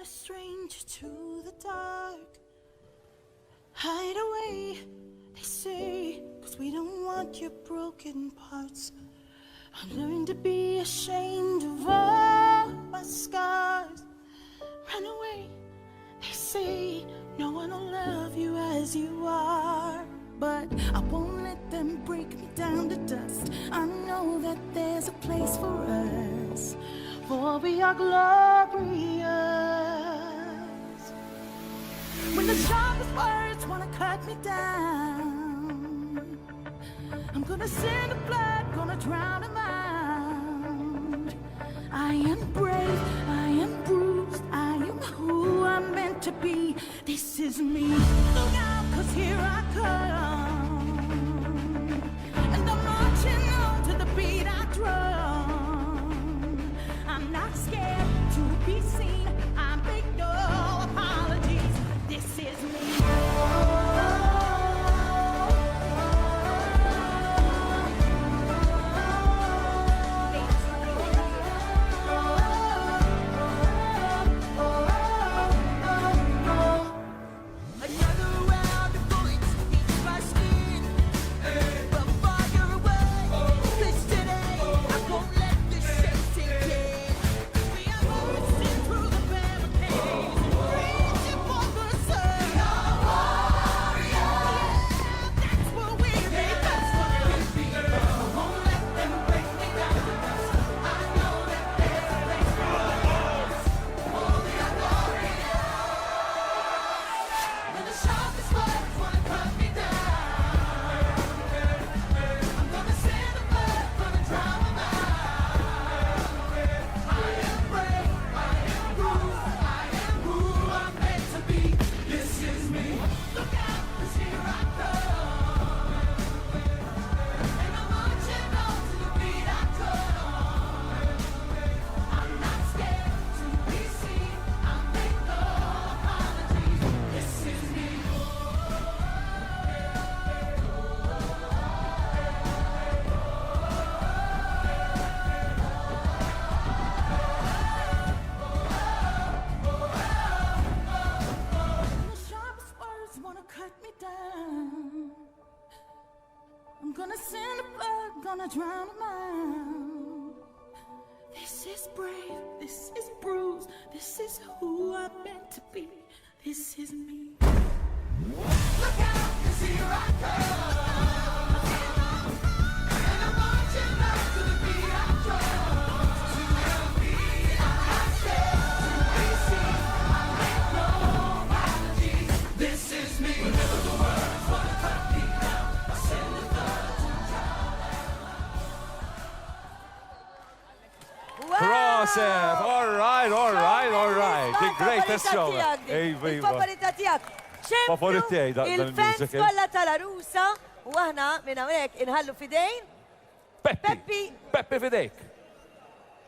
stranger to the dark. Hide away, they say, 'cause we don't want your broken parts. I learned to be ashamed of all my scars. Run away, they say, no one will love you as you are. But I won't let them break me down to dust. I know that there's a place for us, for we are glorious. When the sharpest words wanna cut me down, I'm gonna send the blood, gonna drown them out. I am brave, I am bruised, I am who I'm meant to be. This is me. Look out, 'cause here I come, and I'm marching on to the beat I drum. I'm not scared to be seen, I make no apologies. This is me. I'm gonna send the blood, gonna drown them out. This is brave, this is bruised, this is who I'm meant to be. This is me. Look out, 'cause here I come, and I'm marching up to the beat I drum. To the beat I said, to be seen, I make no apologies. This is me. Whenever the words wanna cut me down, I send the blood to drown. Proset! All right, all right, all right. The greatest show. Il-favorita tijak. Favorit tiegħi Il-fans kollha tal-Gharusa u aħna minn hawnhekk inħallu fidejn Peppi fidejk.